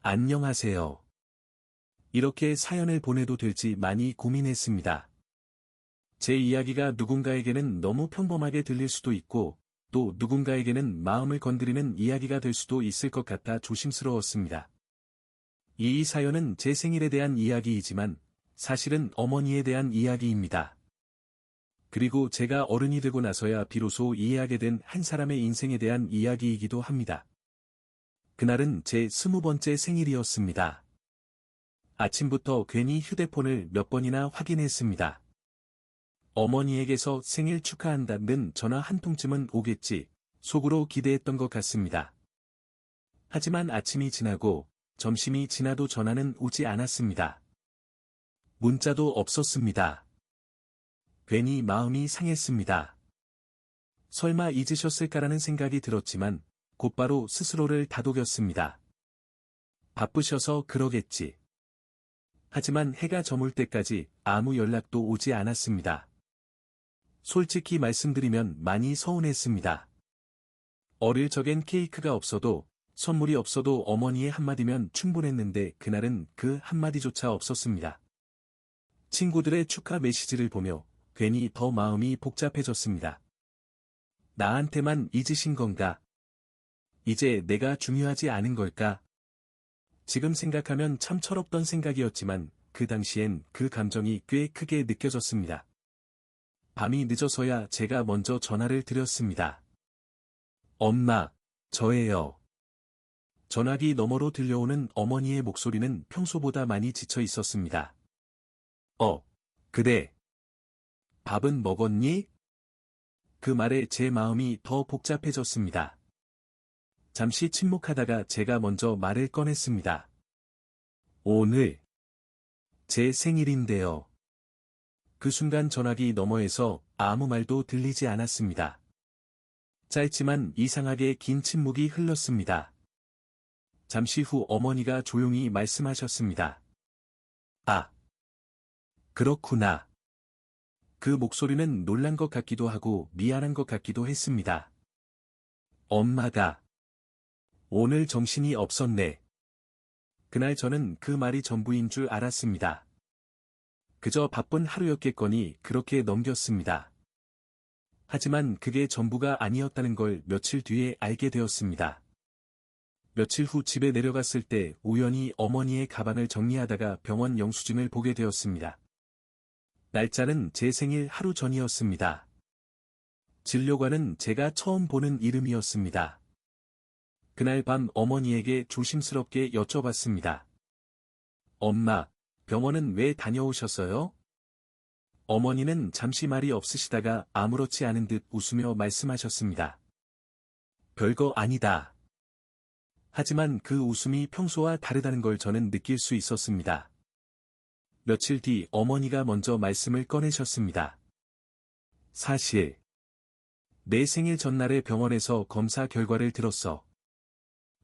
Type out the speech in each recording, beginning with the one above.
안녕하세요. 이렇게 사연을 보내도 될지 많이 고민했습니다. 제 이야기가 누군가에게는 너무 평범하게 들릴 수도 있고, 또 누군가에게는 마음을 건드리는 이야기가 될 수도 있을 것 같아 조심스러웠습니다. 이 사연은 제 생일에 대한 이야기이지만, 사실은 어머니에 대한 이야기입니다. 그리고 제가 어른이 되고 나서야 비로소 이해하게 된 한 사람의 인생에 대한 이야기이기도 합니다. 그날은 제 20번째 생일이었습니다. 아침부터 괜히 휴대폰을 몇 번이나 확인했습니다. 어머니에게서 생일 축하한다는 전화 한 통쯤은 오겠지, 속으로 기대했던 것 같습니다. 하지만 아침이 지나고, 점심이 지나도 전화는 오지 않았습니다. 문자도 없었습니다. 괜히 마음이 상했습니다. 설마 잊으셨을까라는 생각이 들었지만, 곧바로 스스로를 다독였습니다. 바쁘셔서 그러겠지. 하지만 해가 저물 때까지 아무 연락도 오지 않았습니다. 솔직히 말씀드리면 많이 서운했습니다. 어릴 적엔 케이크가 없어도, 선물이 없어도 어머니의 한마디면 충분했는데 그날은 그 한마디조차 없었습니다. 친구들의 축하 메시지를 보며 괜히 더 마음이 복잡해졌습니다. 나한테만 잊으신 건가? 이제 내가 중요하지 않은 걸까? 지금 생각하면 참 철없던 생각이었지만 그 당시엔 그 감정이 꽤 크게 느껴졌습니다. 밤이 늦어서야 제가 먼저 전화를 드렸습니다. 엄마, 저예요. 전화기 너머로 들려오는 어머니의 목소리는 평소보다 많이 지쳐 있었습니다. 그래. 밥은 먹었니? 그 말에 제 마음이 더 복잡해졌습니다. 잠시 침묵하다가 제가 먼저 말을 꺼냈습니다. 오늘 제 생일인데요. 그 순간 전화기 너머에서 아무 말도 들리지 않았습니다. 짧지만 이상하게 긴 침묵이 흘렀습니다. 잠시 후 어머니가 조용히 말씀하셨습니다. 아, 그렇구나. 그 목소리는 놀란 것 같기도 하고 미안한 것 같기도 했습니다. 엄마가 오늘 정신이 없었네. 그날 저는 그 말이 전부인 줄 알았습니다. 그저 바쁜 하루였겠거니 그렇게 넘겼습니다. 하지만 그게 전부가 아니었다는 걸 며칠 뒤에 알게 되었습니다. 며칠 후 집에 내려갔을 때 우연히 어머니의 가방을 정리하다가 병원 영수증을 보게 되었습니다. 날짜는 제 생일 하루 전이었습니다. 진료관은 제가 처음 보는 이름이었습니다. 그날 밤 어머니에게 조심스럽게 여쭤봤습니다. 엄마, 병원은 왜 다녀오셨어요? 어머니는 잠시 말이 없으시다가 아무렇지 않은 듯 웃으며 말씀하셨습니다. 별거 아니다. 하지만 그 웃음이 평소와 다르다는 걸 저는 느낄 수 있었습니다. 며칠 뒤 어머니가 먼저 말씀을 꺼내셨습니다. 사실, 내 생일 전날에 병원에서 검사 결과를 들었어.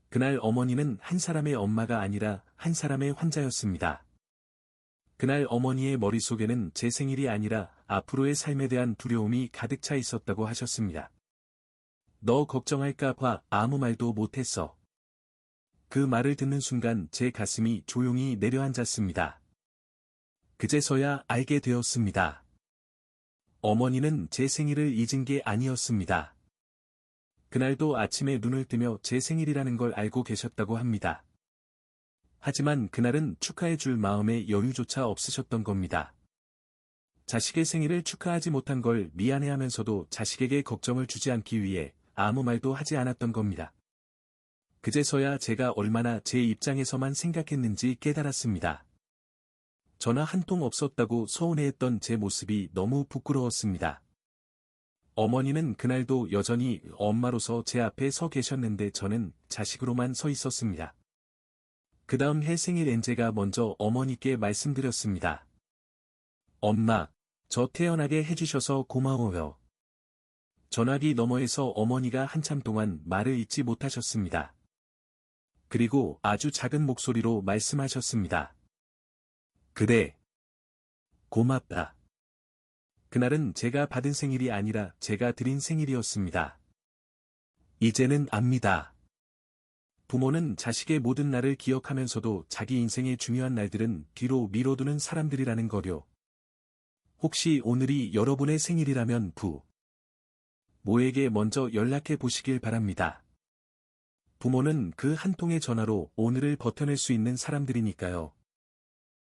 그날 어머니는 한 사람의 엄마가 아니라 한 사람의 환자였습니다. 그날 어머니의 머릿속에는 제 생일이 아니라 앞으로의 삶에 대한 두려움이 가득 차 있었다고 하셨습니다. 너 걱정할까 봐 아무 말도 못했어. 그 말을 듣는 순간 제 가슴이 조용히 내려앉았습니다. 그제서야 알게 되었습니다. 어머니는 제 생일을 잊은 게 아니었습니다. 그날도 아침에 눈을 뜨며 제 생일이라는 걸 알고 계셨다고 합니다. 하지만 그날은 축하해줄 마음의 여유조차 없으셨던 겁니다. 자식의 생일을 축하하지 못한 걸 미안해하면서도 자식에게 걱정을 주지 않기 위해 아무 말도 하지 않았던 겁니다. 그제서야 제가 얼마나 제 입장에서만 생각했는지 깨달았습니다. 전화 한 통 없었다고 서운해했던 제 모습이 너무 부끄러웠습니다. 어머니는 그날도 여전히 엄마로서 제 앞에 서 계셨는데 저는 자식으로만 서 있었습니다. 그 다음 해 생일 엔제가 먼저 어머니께 말씀드렸습니다. 엄마, 저 태어나게 해주셔서 고마워요. 전화기 너머에서 어머니가 한참 동안 말을 잇지 못하셨습니다. 그리고 아주 작은 목소리로 말씀하셨습니다. 그래. 고맙다. 그날은 제가 받은 생일이 아니라 제가 드린 생일이었습니다. 이제는 압니다. 부모는 자식의 모든 날을 기억하면서도 자기 인생의 중요한 날들은 뒤로 미뤄두는 사람들이라는 거요. 혹시 오늘이 여러분의 생일이라면 모에게 먼저 연락해 보시길 바랍니다. 부모는 그 한 통의 전화로 오늘을 버텨낼 수 있는 사람들이니까요.